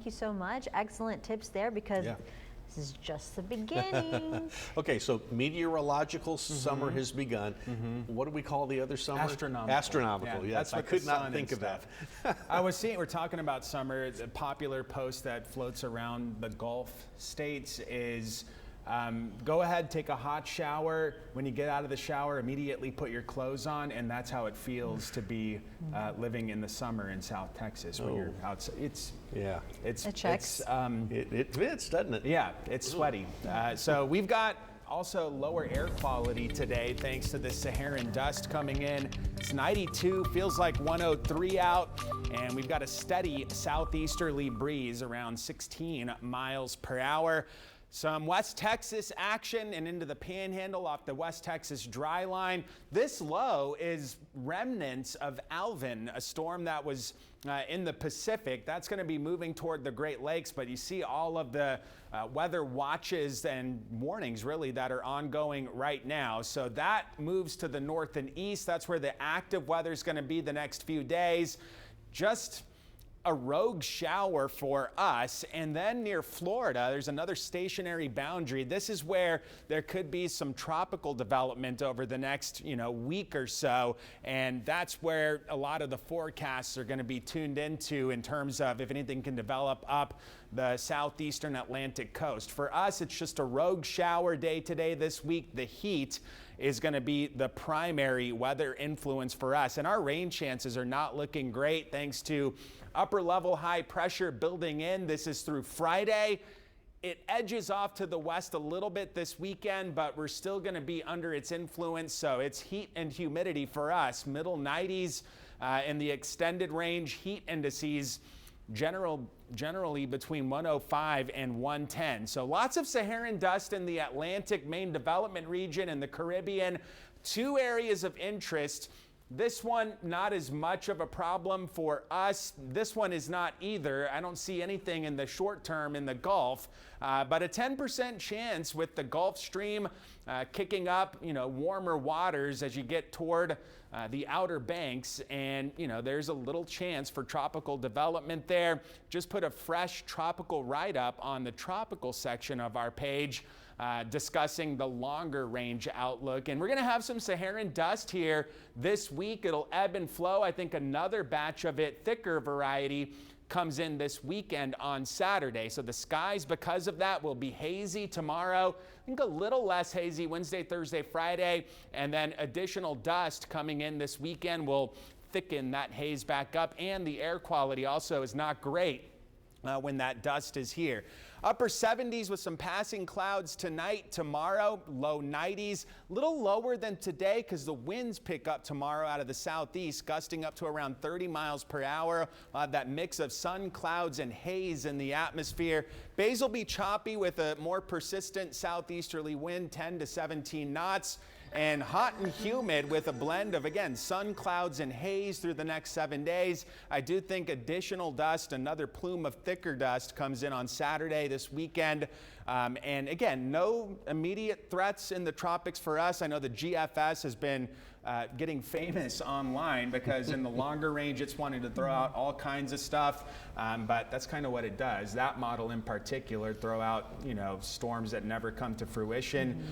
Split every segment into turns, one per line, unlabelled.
Thank you so much. Excellent tips there because this is just the beginning.
Okay, so meteorological summer has begun. What do we call the other summer?
Astronomical.
Astronomical,
Yeah,
yes. I could not think of that.
I was seeing, we're talking about summer. A popular post that floats around the Gulf states is go ahead, take a hot shower. When you get out of the shower, immediately put your clothes on, and that's how it feels to be living in the summer in South Texas when you're outside.
It checks.
It fits, doesn't it?
Yeah, it's sweaty. So we've got also lower air quality today thanks to the Saharan dust coming in. It's 92, feels like 103 out, and we've got a steady southeasterly breeze around 16 miles per hour. Some West Texas action and into the panhandle off the West Texas dry line. This low is remnants of Alvin, a storm that was in the Pacific. That's going to be moving toward the Great Lakes, but you see all of the weather watches and warnings really that are ongoing right now. So that moves to the north and east. That's where the active weather is going to be the next few days. Just a rogue shower for us, and then near Florida there's another stationary boundary. This is where there could be some tropical development over the next week or so, and that's where a lot of the forecasts are going to be tuned into in terms of if anything can develop up the southeastern Atlantic coast. For us, it's just a rogue shower day today. This week the heat is going to be the primary weather influence for us, and our rain chances are not looking great thanks to upper level high pressure building in. This is through Friday. It edges off to the west a little bit this weekend, but we're still going to be under its influence. So it's heat and humidity for us. Middle 90s in the extended range. Heat indices generally between 105 and 110. So lots of Saharan dust in the Atlantic, main development region, and the Caribbean. Two areas of interest. This one, not as much of a problem for us. This one is not either. I don't see anything in the short term in the Gulf, but a 10% chance with the Gulf Stream kicking up, warmer waters as you get toward the Outer Banks, and there's a little chance for tropical development there. Just put a fresh tropical write-up on the tropical section of our page discussing the longer range outlook. And we're going to have some Saharan dust here this week. It'll ebb and flow. I think another batch of it, thicker variety, comes in this weekend on Saturday. So the skies, because of that, will be hazy tomorrow. I think a little less hazy Wednesday, Thursday, Friday, and then additional dust coming in this weekend will thicken that haze back up, and the air quality also is not great when that dust is here. Upper 70s with some passing clouds tonight, tomorrow, low 90s. A little lower than today because the winds pick up tomorrow out of the southeast, gusting up to around 30 miles per hour. That mix of sun, clouds, and haze in the atmosphere. Bays will be choppy with a more persistent southeasterly wind, 10 to 17 knots. And hot and humid with a blend of, again, sun, clouds, and haze through the next 7 days. I do think additional dust, another plume of thicker dust comes in on Saturday this weekend. And again, no immediate threats in the tropics for us. I know the GFS has been getting famous online because in the longer range it's wanting to throw out all kinds of stuff, but that's kind of what it does. That model in particular throw out storms that never come to fruition.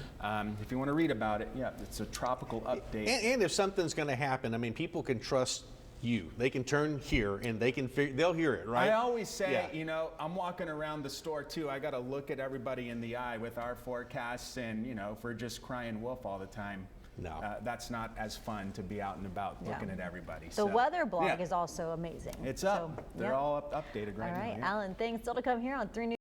If you want to read about it, it's a tropical update.
And if something's going to happen, I mean, people can trust you. They can turn here and they'll hear it, right?
I always say, I'm walking around the store too. I got to look at everybody in the eye with our forecasts, and if we're just crying wolf all the time,
no,
that's not as fun to be out and about looking at everybody.
The weather blog is also amazing.
It's up. They're all updated right now.
All right, Alan, thanks. Still to come here on 3 News.